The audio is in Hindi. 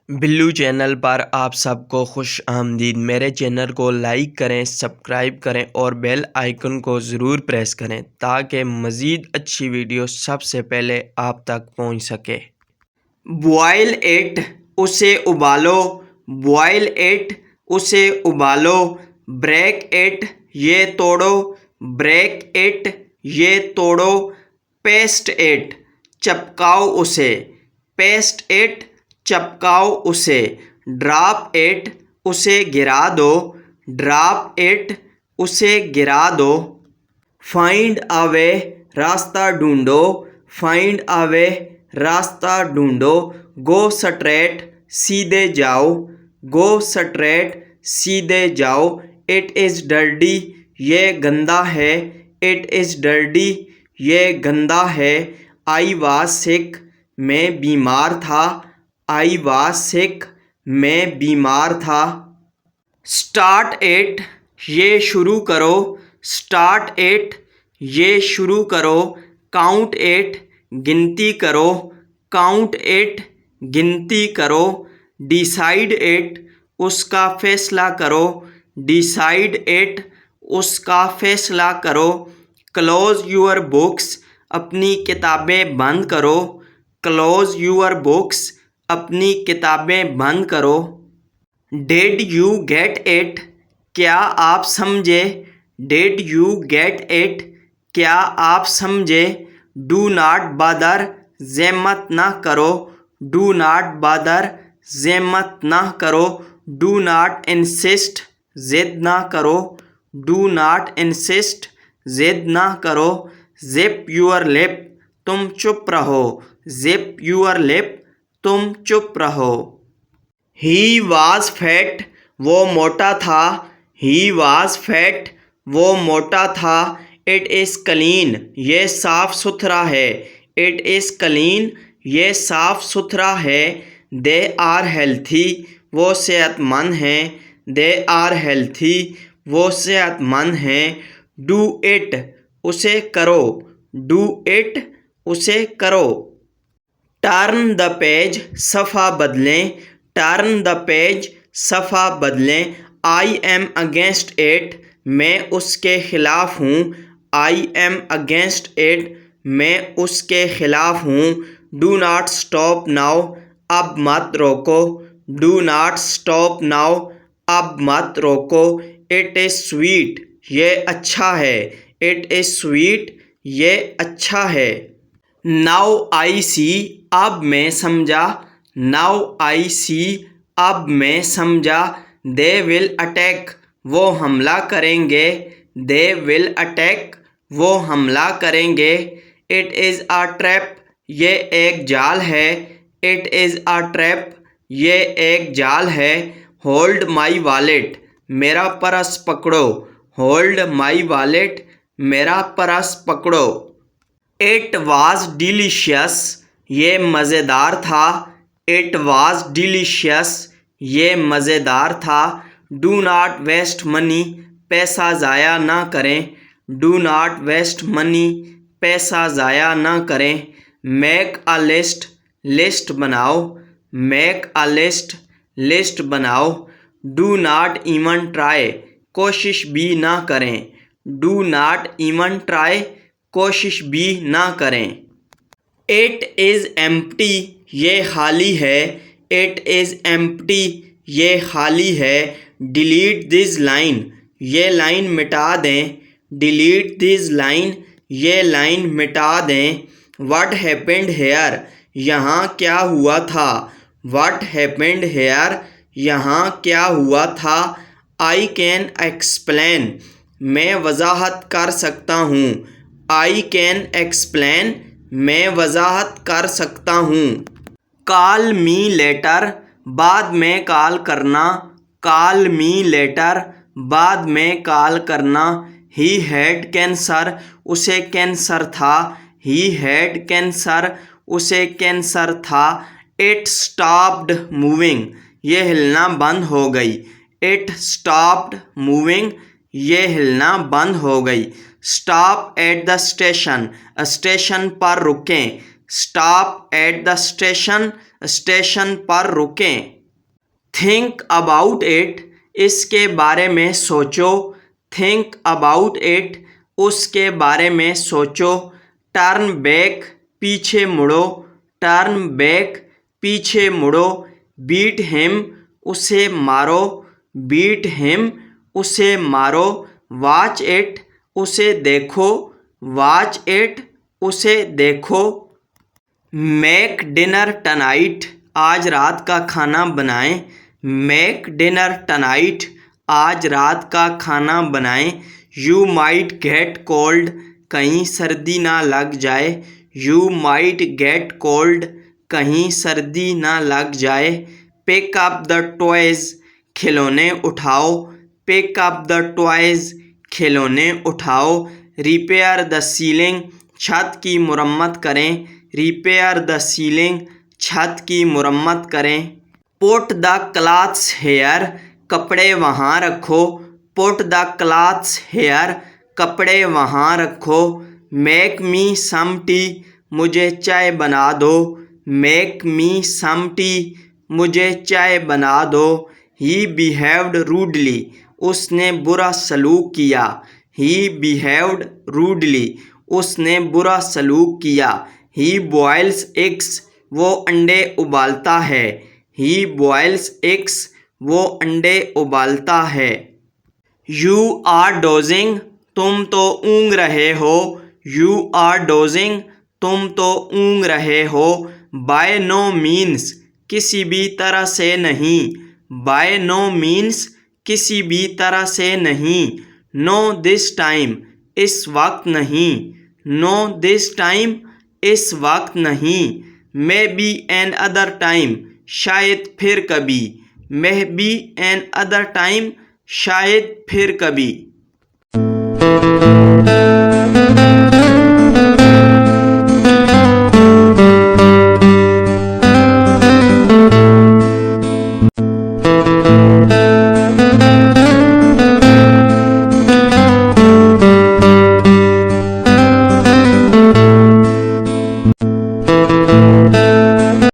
बिल्लू चैनल पर आप सबको खुश आमदीद। मेरे चैनल को लाइक करें, सब्सक्राइब करें और बेल आइकन को ज़रूर प्रेस करें ताकि मज़ीद अच्छी वीडियो सबसे पहले आप तक पहुंच सके। बॉयल इट, उसे उबालो। बॉयल इट, उसे उबालो। ब्रेक इट, ये तोड़ो। ब्रेक इट, ये तोड़ो। पेस्ट इट, चपकाओ उसे। पेस्ट इट, चपकाओ उसे। ड्रॉप इट, उसे गिरा दो। ड्रॉप इट, उसे गिरा दो। फाइंड अ वे, रास्ता ढूंढो। फाइंड अ वे, रास्ता ढूंढो। गो स्ट्रेट, सीधे जाओ। गो स्ट्रेट, सीधे जाओ। इट इज़ डर्टी, ये गंदा है। इट इज़ डर्टी, ये गंदा है। आई वाज सिक, मैं बीमार था। आई वाज सिक, मैं बीमार था। स्टार्ट इट, ये शुरू करो। स्टार्ट इट, ये शुरू करो। काउंट इट, गिनती करो। काउंट इट, गिनती करो। डिसाइड इट, उसका फैसला करो। डिसाइड इट, उसका फैसला करो। क्लोज यूर बुक्स, अपनी किताबें बंद करो। क्लोज यूर बुक्स, अपनी किताबें बंद करो। डिड यू गेट इट, क्या आप समझे। डिड यू गेट इट, क्या आप समझे। डू नॉट बदर, ज़हमत ना करो। डू नॉट बदर, ज़हमत ना करो। डू नॉट इंसिस्ट, ज़िद ना करो। डू नॉट इंसिस्ट, ज़िद ना करो। जिप यूर लिप, तुम चुप रहो। जिप यूर लिप, तुम चुप रहो। ही वाज फैट, वो मोटा था। ही वाज फैट, वो मोटा था। इट इज़ क्लीन, ये साफ़ सुथरा है। इट इज़ क्लीन, ये साफ़ सुथरा है। दे आर हेल्थी, वो सेहतमंद हैं। दे आर हेल्थी, वो सेहतमंद हैं। डू इट, उसे करो। डू इट, उसे करो। टर्न द पेज, सफ़ा बदलें। टर्न द पेज, सफ़ा बदलें। आई एम अगेंस्ट इट, मैं उसके ख़िलाफ़ हूँ। आई एम अगेंस्ट इट, मैं उसके ख़िलाफ़ हूँ। डू नॉट स्टॉप नाउ, अब मत रोको। डू नॉट स्टॉप नाउ, अब मत रोको। इट इज़ स्वीट, ये अच्छा है। इट इज़ स्वीट, ये अच्छा है। नाउ आई सी, अब मैं समझा। नाउ आई सी, अब मैं समझा। दे विल अटैक, वो हमला करेंगे। दे विल अटैक, वो हमला करेंगे। इट इज़ अ ट्रैप, ये एक जाल है। इट इज़ अ ट्रैप, ये एक जाल है। होल्ड माई वॉलेट, मेरा पर्स पकड़ो। होल्ड माई वॉलेट, मेरा पर्स पकड़ो। इट वाज डिलीशियस, ये मज़ेदार था। इट वाज डिलीशियस, ये मज़ेदार था। डू नॉट वेस्ट मनी, पैसा ज़ाया ना करें। डू नॉट वेस्ट मनी, पैसा ज़ाया ना करें। मेक अ लिस्ट, लिस्ट बनाओ। मेक अ लिस्ट, लिस्ट बनाओ। डू नॉट इवन ट्राई, कोशिश भी ना करें। डू नॉट इवन ट्राई, कोशिश भी ना करें। इट इज़ एम्प्टी, ये खाली है। इट इज़ एम्प्टी, ये खाली है। डिलीट दिस लाइन, ये लाइन मिटा दें। डिलीट दिस लाइन, ये लाइन मिटा दें। व्हाट हैपेंड हेयर, यहाँ क्या हुआ था। व्हाट हैपेंड हेयर, यहाँ क्या हुआ था। आई कैन एक्सप्लेन, मैं वजाहत कर सकता हूँ। आई कैन एक्सप्लेन, मैं वजाहत कर सकता हूँ। कॉल मी लेटर, बाद में कॉल करना। कॉल मी लेटर, बाद में कॉल करना। ही हैड कैंसर, उसे कैंसर था। ही हैड कैंसर, उसे कैंसर था। इट स्टॉप्ड मूविंग, ये हिलना बंद हो गई। इट स्टॉप्ड मूविंग, ये हिलना बंद हो गई। Stop at the station, station पर रुकें। Stop at the station, station पर रुकें। थिंक अबाउट इट, इसके बारे में सोचो। थिंक अबाउट इट, उसके बारे में सोचो। टर्न बैक, पीछे मुड़ो। टर्न बैक, पीछे मुड़ो। बीट हिम, उसे मारो। बीट हिम, उसे मारो। वॉच इट, उसे देखो। वॉच इट, उसे देखो। मेक डिनर टनाइट, आज रात का खाना बनाएं। मेक डिनर टनाइट, आज रात का खाना बनाएं। यू माइट गेट कोल्ड, कहीं सर्दी ना लग जाए। यू माइट गेट कोल्ड, कहीं सर्दी ना लग जाए। पिक अप द टॉयज़, खिलौने उठाओ। पिक अप द टॉयज़, खिलौने उठाओ। रिपेयर द सीलिंग, छत की मुरम्मत करें। रिपेयर द सीलिंग, छत की मुरम्मत करें। पुट द क्लॉथ्स हेयर, कपड़े वहाँ रखो। पुट द क्लॉथ्स हेयर, कपड़े वहाँ रखो। मेक मी सम टी, मुझे चाय बना दो। मेक मी सम टी, मुझे चाय बना दो। ही बिहेव्ड रूडली, उसने बुरा सलूक किया। ही बिहेव्ड रूडली, उसने बुरा सलूक किया। ही बॉयल्स एग्स, वो अंडे उबालता है। ही बॉयल्स एग्स, वो अंडे उबालता है। यू आर डोजिंग, तुम तो ऊँग रहे हो। यू आर डोजिंग, तुम तो ऊँग रहे हो। बाय नो मीन्स, किसी भी तरह से नहीं। बाय नो मीन्स, किसी भी तरह से नहीं। नो दिस टाइम, इस वक्त नहीं। नो दिस टाइम, इस वक्त नहीं। Maybe another time, शायद फिर कभी। Maybe another time, शायद फिर कभी।